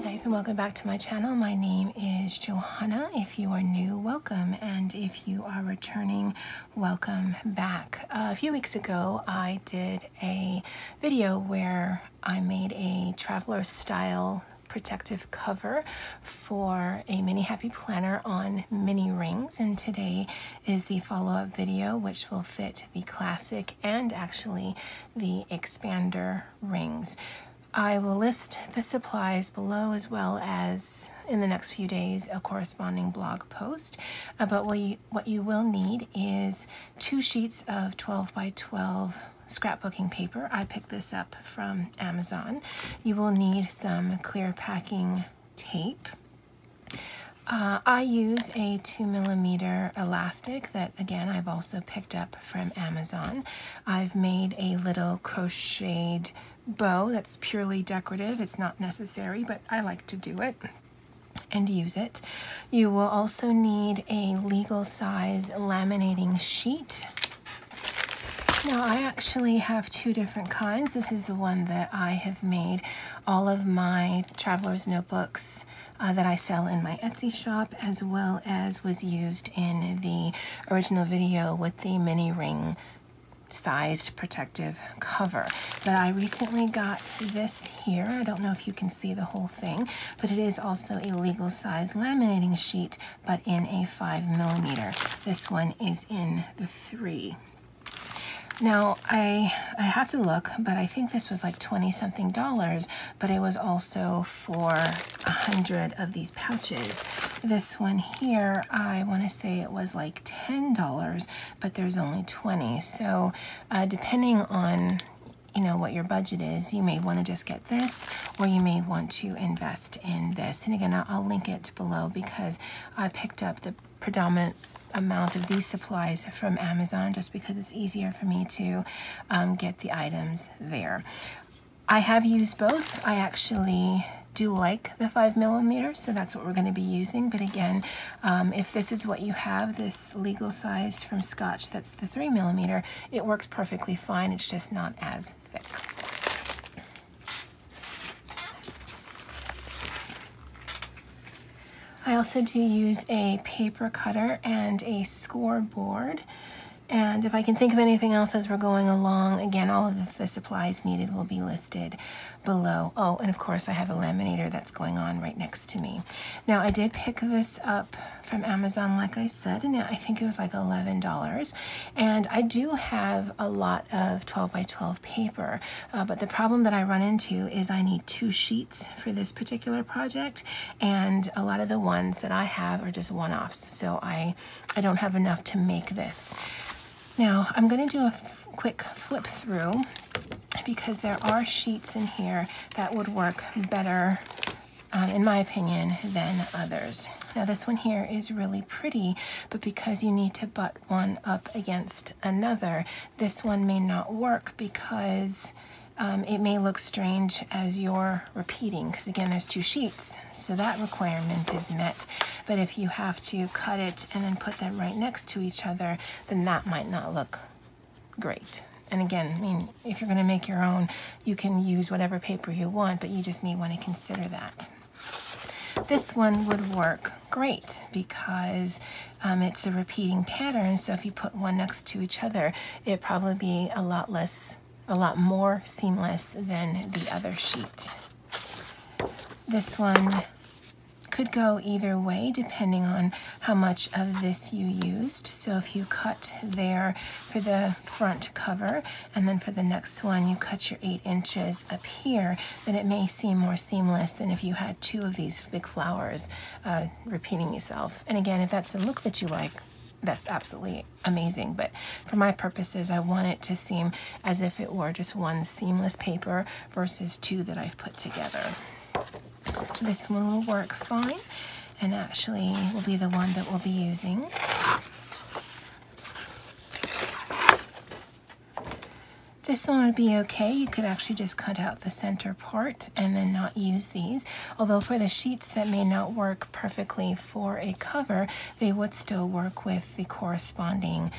Hi guys, and welcome back to my channel. My name is Johanna. If you are new, welcome, and if you are returning, welcome back. A few weeks ago I did a video where I made a traveler style protective cover for a mini happy planner on mini rings, and today is the follow-up video which will fit the classic and actually the expander rings. I will list the supplies below, as well as in the next few days a corresponding blog post. But what you will need is 2 sheets of 12 by 12 scrapbooking paper. I picked this up from Amazon. You will need some clear packing tape. I use a 2mm elastic that, again, I've also picked up from Amazon. I've made a little crocheted bow that's purely decorative. It's not necessary, but I like to do it and use it. You will also need a legal size laminating sheet. Now, I actually have 2 different kinds. This is the one that I have made all of my traveler's notebooks that I sell in my Etsy shop, as well as was used in the original video with the mini ring sized protective cover. But I recently got this here. I don't know if you can see the whole thing, but it is also a legal size laminating sheet, but in a 5mm. This one is in the 3. Now, I have to look, but I think this was like $20-something, but it was also for 100 of these pouches. This one here, I want to say it was like $10, but there's only 20. So depending on what your budget is, you may want to just get this, or you may want to invest in this. And again, I'll link it below because I picked up the predominant amount of these supplies from Amazon just because it's easier for me to get the items there. I have used both. I actually do like the 5mm, so that's what we're going to be using. But again, if this is what you have, this legal size from Scotch, that's the 3mm, it works perfectly fine. It's just not as thick. I also do use a paper cutter and a scoreboard. And if I can think of anything else as we're going along, again, all of the supplies needed will be listed below. Oh, and of course I have a laminator that's going on right next to me. Now, I did pick this up from Amazon, like I said, and I think it was like $11. And I do have a lot of 12 by 12 paper, but the problem that I run into is I need 2 sheets for this particular project, and a lot of the ones that I have are just one-offs, so I don't have enough to make this. Now, I'm going to do a quick flip through because there are sheets in here that would work better, in my opinion, than others. Now, this one here is really pretty, but because you need to butt one up against another, this one may not work because it may look strange as you're repeating, because again, there's 2 sheets, so that requirement is met. But if you have to cut it and then put them right next to each other, then that might not look great. And again, I mean, if you're going to make your own, you can use whatever paper you want, but you just may want to consider that. This one would work great because it's a repeating pattern, so if you put one next to each other, it'd probably be a lot more seamless than the other sheet. This one could go either way depending on how much of this you used. So if you cut there for the front cover, and then for the next one you cut your 8 inches up here, then it may seem more seamless than if you had 2 of these big flowers repeating itself. And again, if that's the look that you like, that's absolutely amazing, but for my purposes, I want it to seem as if it were just one seamless paper versus 2 that I've put together. This one will work fine, and actually will be the one that we'll be using. This one would be okay. You could actually just cut out the center part and then not use these. Although for the sheets that may not work perfectly for a cover, they would still work with the corresponding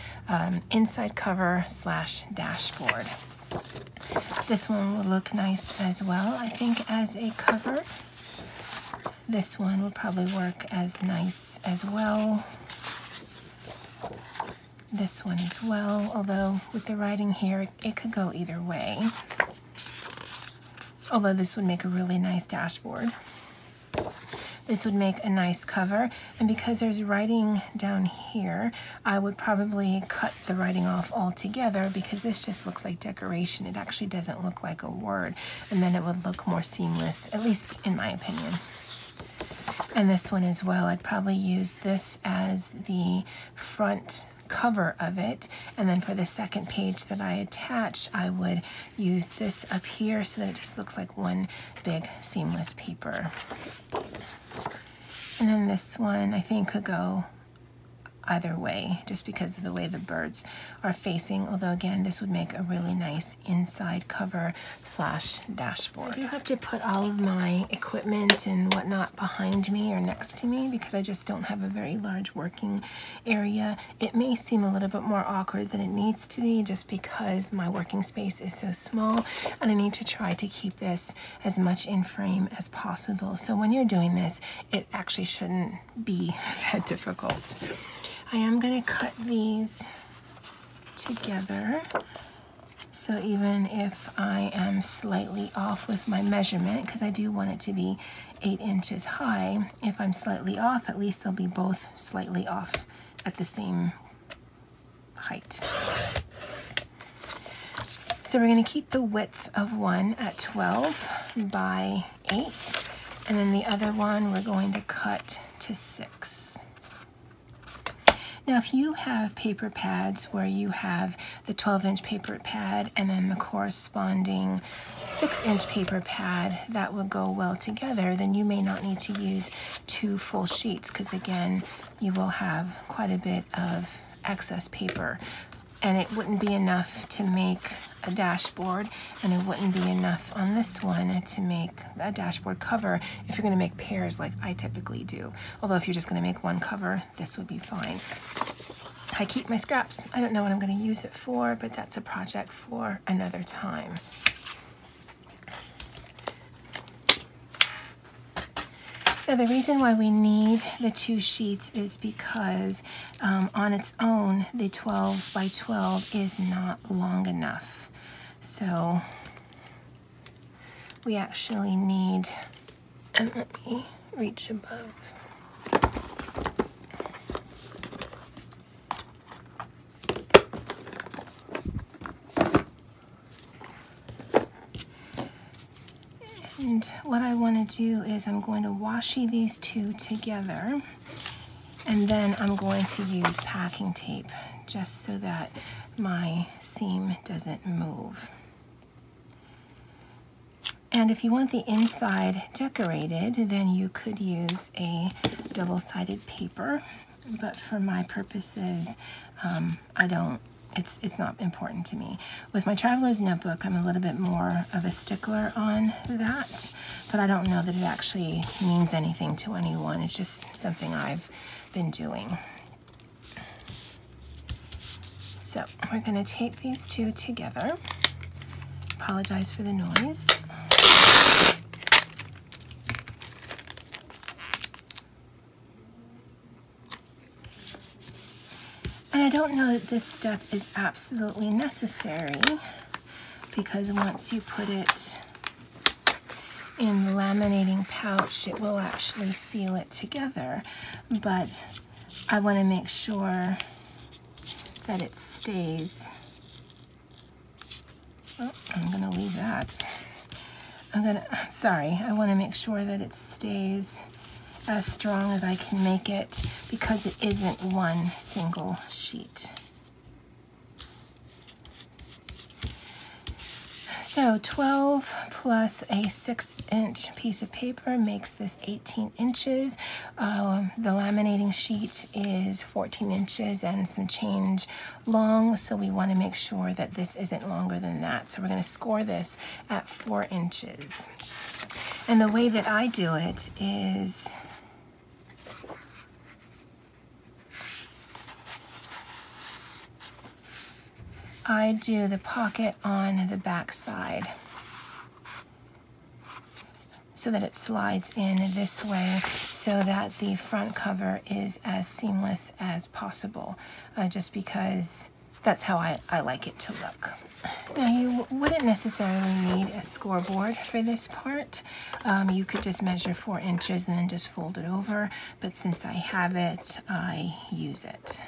inside cover / dashboard. This one would look nice as well, I think, as a cover. this one would probably work as nice as well. This one as well, although with the writing here, it could go either way. Although this would make a really nice dashboard. This would make a nice cover, and because there's writing down here, I would probably cut the writing off altogether because this just looks like decoration. It actually doesn't look like a word, and then it would look more seamless, at least in my opinion. And this one as well, I'd probably use this as the front cover of it, and then for the second page that I attach, I would use this up here so that it just looks like one big seamless paper. And then this one I think could go either way just because of the way the birds are facing, although again this would make a really nice inside cover slash dashboard. I do have to put all of my equipment and whatnot behind me or next to me because I just don't have a very large working area. It may seem a little bit more awkward than it needs to be just because my working space is so small, and I need to try to keep this as much in frame as possible. So when you're doing this, it actually shouldn't be that difficult. I am going to cut these together, so even if I am slightly off with my measurement, because I do want it to be 8 inches high, if I'm slightly off, at least they'll be both slightly off at the same height. So we're going to keep the width of one at 12 by 8, and then the other one we're going to cut to 6. Now, if you have paper pads where you have the 12-inch paper pad and then the corresponding 6-inch paper pad that will go well together, then you may not need to use 2 full sheets because, again, you will have quite a bit of excess paper. And it wouldn't be enough to make a dashboard, and it wouldn't be enough on this one to make a dashboard cover if you're going to make pairs like I typically do. Although if you're just going to make one cover, this would be fine. I keep my scraps. I don't know what I'm going to use it for, but that's a project for another time. Now, the reason why we need the 2 sheets is because on its own, the 12 by 12 is not long enough. So we actually need, and let me reach above. And what I want to do is I'm going to washi these 2 together, and then I'm going to use packing tape just so that my seam doesn't move. And if you want the inside decorated, then you could use a double-sided paper, but for my purposes, it's not important to me. With my traveler's notebook, I'm a little bit more of a stickler on that, but I don't know that it actually means anything to anyone. It's just something I've been doing. So we're going to tape these 2 together. Apologize for the noise. And I don't know that this step is absolutely necessary, because once you put it in the laminating pouch, it will actually seal it together. But I want to make sure that it stays. Oh, I'm going to leave that. I want to make sure that it stays as strong as I can make it, because it isn't one single sheet. So 12 plus a 6-inch piece of paper makes this 18 inches. The laminating sheet is 14 inches and some change long, so we want to make sure that this isn't longer than that. So we're going to score this at 4 inches. And the way that I do it is I do the pocket on the back side. so that it slides in this way so that the front cover is as seamless as possible, just because that's how I like it to look. Now, you wouldn't necessarily need a scoreboard for this part. You could just measure 4 inches and then just fold it over, but since I have it, I use it.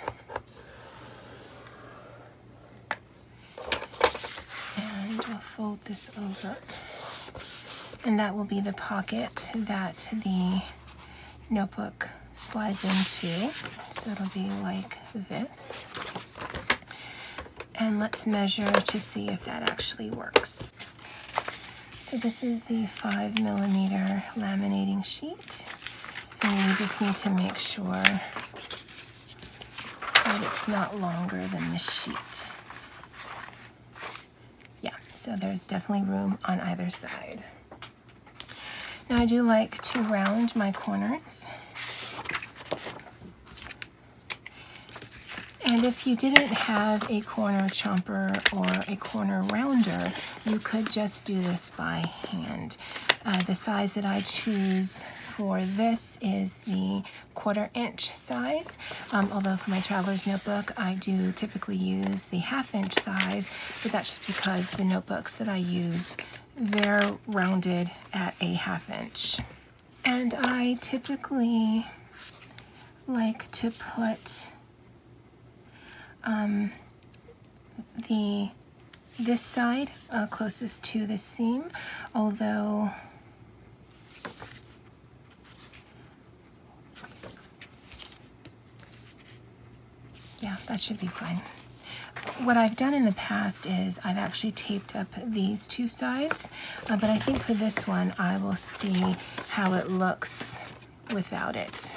And I'll fold this over. And that will be the pocket that the notebook slides into. So it'll be like this. And let's measure to see if that actually works. So this is the 5mm laminating sheet. And we just need to make sure that it's not longer than the sheet. Yeah, so there's definitely room on either side. Now I do like to round my corners. And if you didn't have a corner chomper or a corner rounder, you could just do this by hand. The size that I choose for this is the 1/4 inch size, although for my traveler's notebook I do typically use the 1/2 inch size, but that's just because the notebooks that I use, they're rounded at a 1/2 inch. And I typically like to put this side closest to the seam, although yeah, that should be fine. What I've done in the past is I've actually taped up these 2 sides, but I think for this one I will see how it looks without it.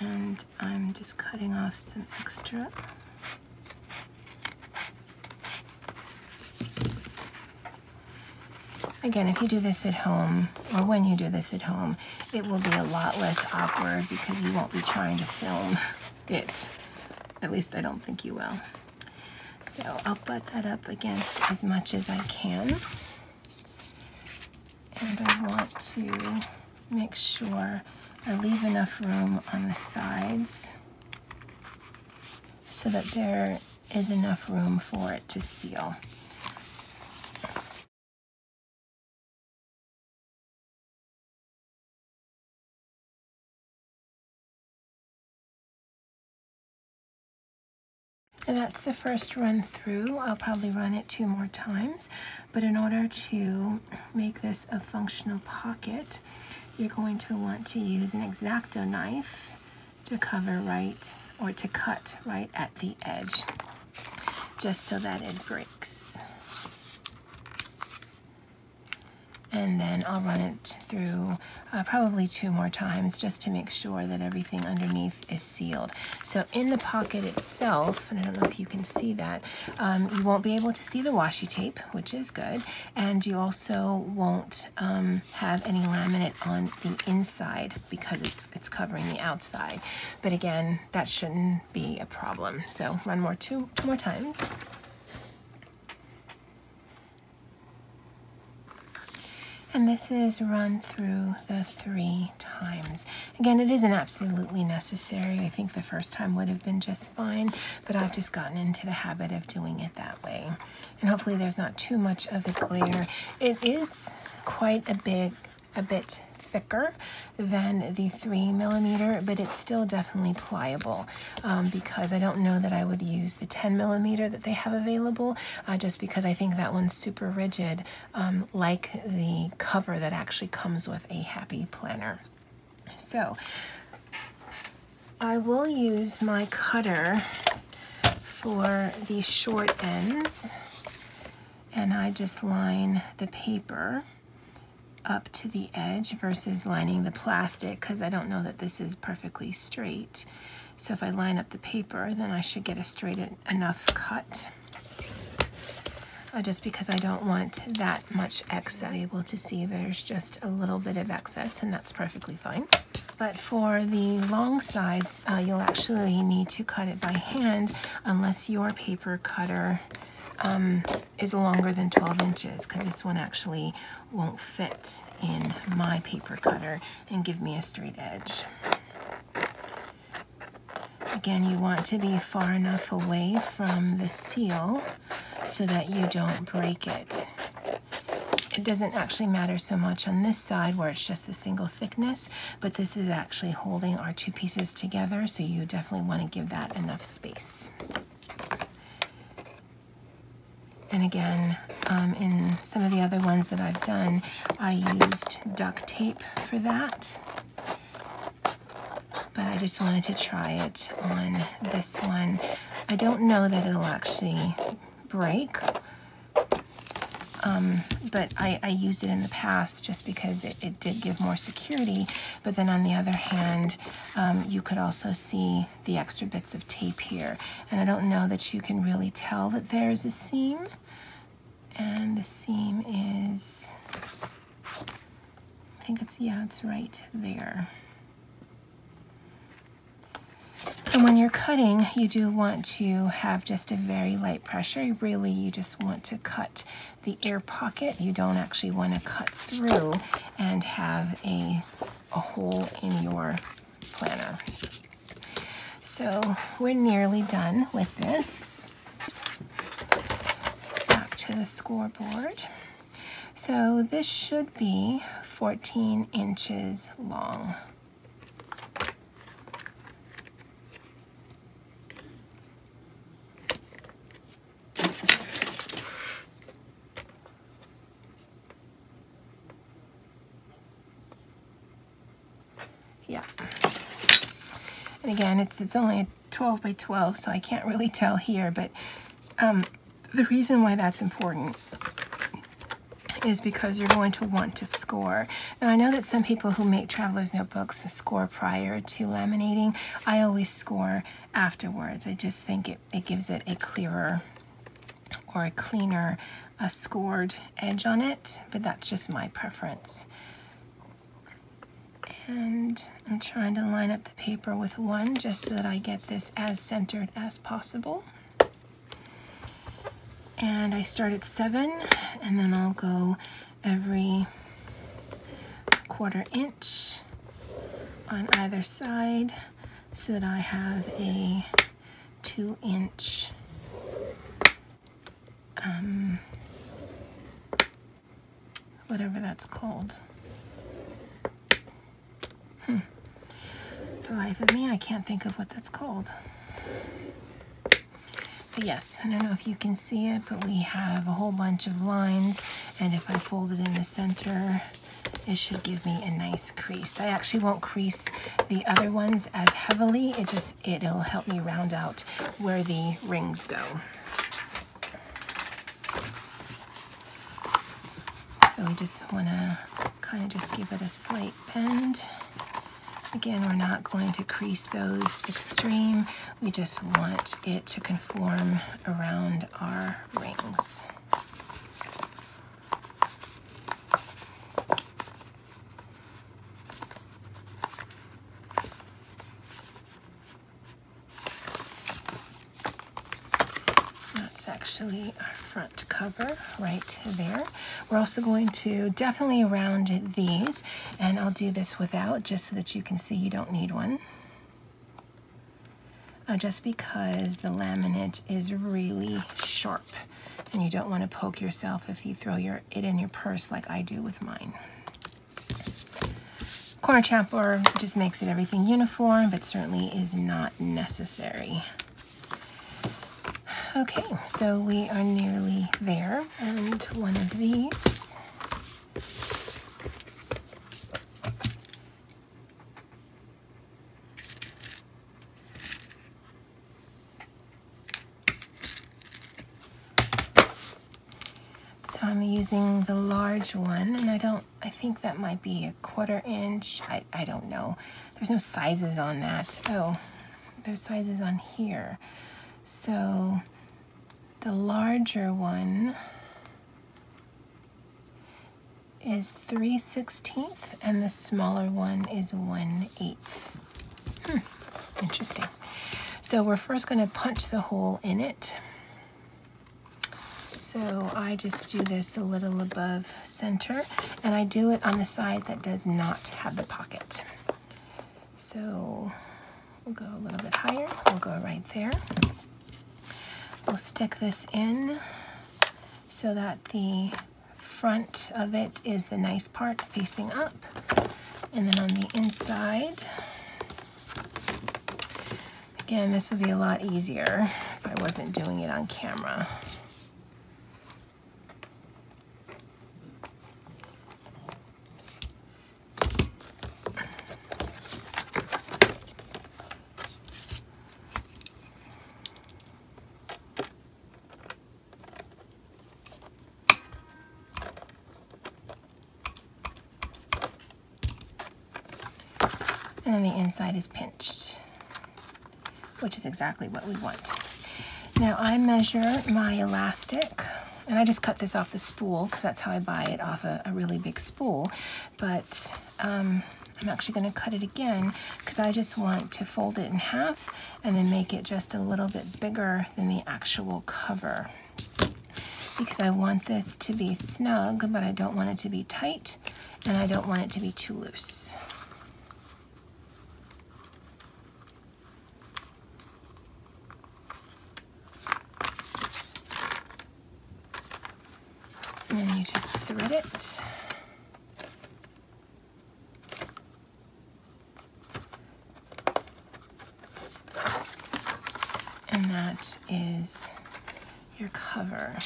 And I'm just cutting off some extra. Again, if you do this at home, or when you do this at home, it will be a lot less awkward because you won't be trying to film it. At least I don't think you will. So I'll butt that up against as much as I can. And I want to make sure I leave enough room on the sides so that there is enough room for it to seal. And that's the first run through. I'll probably run it 2 more times, but in order to make this a functional pocket, you're going to want to use an X-Acto knife to cover right, or to cut right at the edge, just so that it breaks. And then I'll run it through probably 2 more times just to make sure that everything underneath is sealed. So in the pocket itself, and I don't know if you can see that, you won't be able to see the washi tape, which is good, and you also won't have any laminate on the inside because it's covering the outside. But again, that shouldn't be a problem. So run 2 more times. And this is run through the 3 times. Again, it isn't absolutely necessary. I think the first time would have been just fine, but I've just gotten into the habit of doing it that way. And hopefully there's not too much of a glare. It is quite a bit thicker than the 3mm, but it's still definitely pliable, because I don't know that I would use the 10mm that they have available, just because I think that one's super rigid, like the cover that actually comes with a Happy Planner. So I will use my cutter for the short ends, and I just line the paper up to the edge versus lining the plastic, because I don't know that this is perfectly straight. So if I line up the paper, then I should get a straight enough cut, just because I don't want that much excess. I'm able to see there's just a little bit of excess, and that's perfectly fine. But for the long sides, you'll actually need to cut it by hand unless your paper cutter is longer than 12 inches because this one actually won't fit in my paper cutter and give me a straight edge. Again, you want to be far enough away from the seal so that you don't break it. It doesn't actually matter so much on this side where it's just the single thickness, but this is actually holding our two pieces together, so you definitely want to give that enough space. And again, in some of the other ones that I've done, I used duct tape for that, but I just wanted to try it on this one. I don't know that it'll actually break, but I used it in the past just because it did give more security. But then on the other hand, you could also see the extra bits of tape here. And I don't know that you can really tell that there's a seam. And the seam is, I think it's, yeah, it's right there. And when you're cutting, you do want to have just a very light pressure. Really, you just want to cut the air pocket. You don't actually want to cut through and have a hole in your planner. So we're nearly done with this. Back to the scoreboard. So this should be 14 inches long. Yeah. And again, it's only a 12 by 12, so I can't really tell here, but the reason why that's important is because you're going to want to score. Now, I know that some people who make traveler's notebooks score prior to laminating. I always score afterwards. I just think it gives it a clearer or a cleaner scored edge on it, but that's just my preference. And I'm trying to line up the paper with one just so that I get this as centered as possible. And I start at 7, and then I'll go every 1/4 inch on either side so that I have a 2-inch whatever that's called. For the life of me, I can't think of what that's called. But yes, I don't know if you can see it, but we have a whole bunch of lines, and if I fold it in the center, it should give me a nice crease. I actually won't crease the other ones as heavily. It'll help me round out where the rings go. So we just want to kind of just give it a slight bend. Again, we're not going to crease those extreme. We just want it to conform around our rings. That's actually our front cover right there. We're also going to definitely round these, and I'll do this without just so that you can see you don't need one. Just because the laminate is really sharp and you don't want to poke yourself if you throw it in your purse like I do with mine. Corner chopper just makes it everything uniform, but certainly is not necessary. Okay, so we are nearly there, and one of these so I'm using the large one, and I think that might be a 1/4 inch. I don't know. There's no sizes on that. Oh, there's sizes on here. So the larger one is 3/16 and the smaller one is 1/8. Interesting. So we're first going to punch the hole in it. So I just do this a little above center, and I do it on the side that does not have the pocket. So we'll go a little bit higher, we'll go right there. We'll stick this in so that the front of it is the nice part facing up. And then on the inside, again, this would be a lot easier if I wasn't doing it on camera. And then the inside is pinched, which is exactly what we want. Now I measure my elastic, and I just cut this off the spool because that's how I buy it, off a really big spool. But I'm actually going to cut it again because I just want to fold it in half and then make it just a little bit bigger than the actual cover. Because I want this to be snug, but I don't want it to be tight, and I don't want it to be too loose. And then you just thread it. And that is your cover.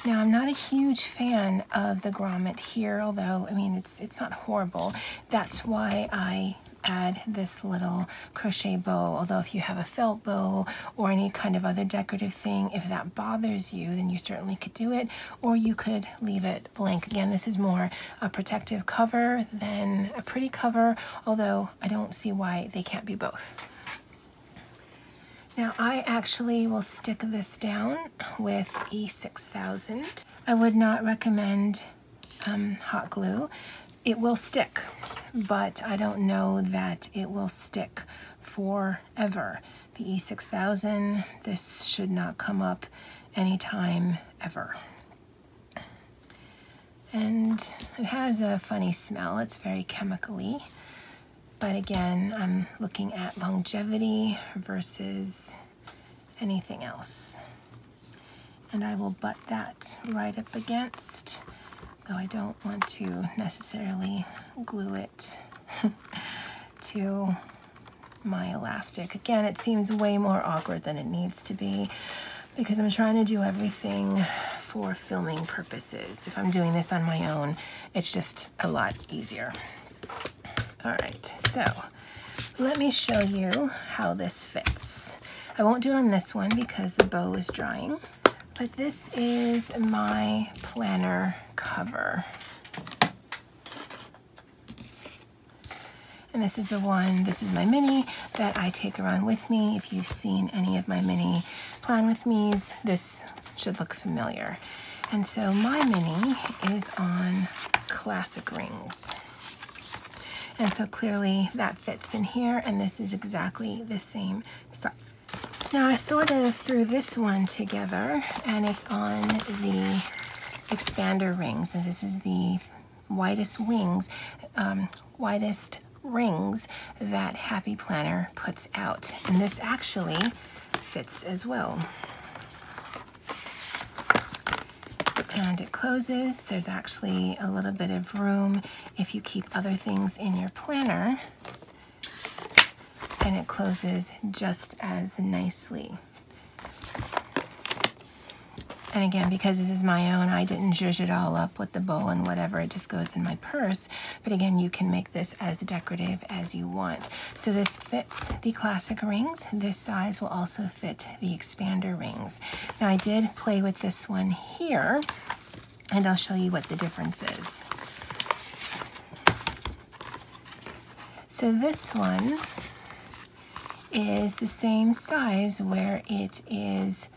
Now, I'm not a huge fan of the grommet here, although, I mean, it's not horrible. That's why I add this little crochet bow, although if you have a felt bow or any kind of other decorative thing, if that bothers you, then you certainly could do it, or you could leave it blank. Again, this is more a protective cover than a pretty cover, although I don't see why they can't be both. Now I actually will stick this down with E6000. I would not recommend hot glue. It will stick, but I don't know that it will stick forever. The E6000, this should not come up anytime ever. And it has a funny smell, it's very chemically. But again, I'm looking at longevity versus anything else. And I will butt that right up against, though I don't want to necessarily glue it to my elastic. Again, it seems way more awkward than it needs to be because I'm trying to do everything for filming purposes. If I'm doing this on my own, it's just a lot easier. All right, so let me show you how this fits. I won't do it on this one because the bow is drying, but this is my planner cover. And this is the one, this is my mini that I take around with me. If you've seen any of my mini plan with me's, this should look familiar. And so my mini is on classic rings. And so clearly that fits in here, and this is exactly the same size. Now I sort of threw this one together, and it's on the expander rings, and this is the widest rings that Happy Planner puts out, and this actually fits as well. And it closes. There's actually a little bit of room if you keep other things in your planner, and it closes just as nicely. And again, because this is my own, I didn't zhuzh it all up with the bow and whatever, it just goes in my purse. But again, you can make this as decorative as you want. So this fits the classic rings. This size will also fit the expander rings. Now I did play with this one here, and I'll show you what the difference is. So this one is the same size where it is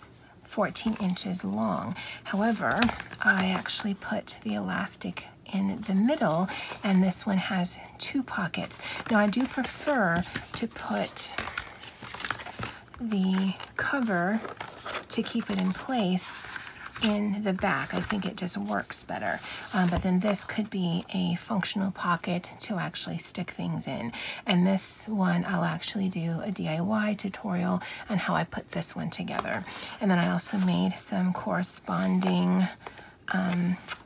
14 inches long. However, I actually put the elastic in the middle, and this one has 2 pockets. Now I do prefer to put the cover to keep it in place in the back. I think it just works better. But then this could be a functional pocket to actually stick things in. And this one, I'll actually do a DIY tutorial on how I put this one together. And then I also made some corresponding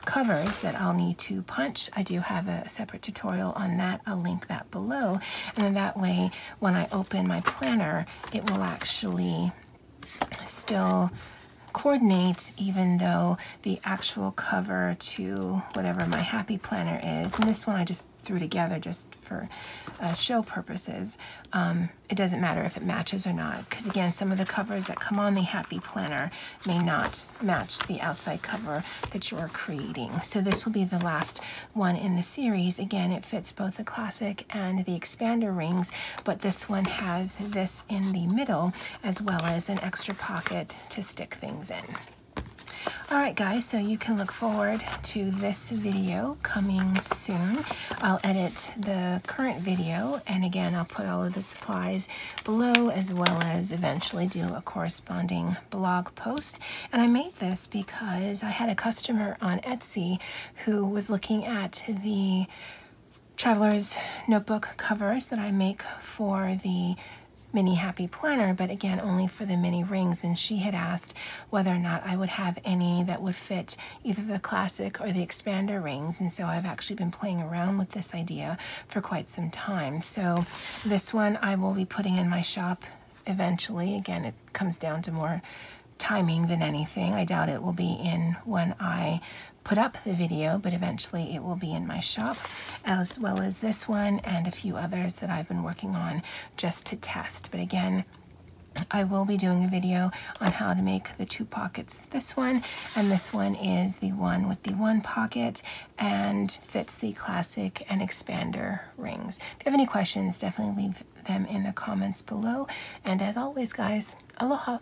covers that I'll need to punch. I do have a separate tutorial on that. I'll link that below. And then that way, when I open my planner, it will actually still coordinate, even though the actual cover to whatever my happy planner is, and this one I just threw together just for show purposes. It doesn't matter if it matches or not, because again, some of the covers that come on the happy planner may not match the outside cover that you're creating. So this will be the last one in the series. Again, it fits both the classic and the expander rings, but this one has this in the middle as well as an extra pocket to stick things in. Alright guys, so you can look forward to this video coming soon. I'll edit the current video, and again I'll put all of the supplies below, as well as eventually do a corresponding blog post. And I made this because I had a customer on Etsy who was looking at the Traveler's Notebook covers that I make for the mini happy planner, but again only for the mini rings, and she had asked whether or not I would have any that would fit either the classic or the expander rings. And so I've actually been playing around with this idea for quite some time. So this one I will be putting in my shop eventually. Again, it comes down to more timing than anything. I doubt it will be in when I put up the video, but eventually it will be in my shop, as well as this one and a few others that I've been working on just to test. But again, I will be doing a video on how to make the two pockets. This one, and this one is the one with the one pocket and fits the classic and expander rings. If you have any questions, definitely leave them in the comments below. And as always, guys, aloha.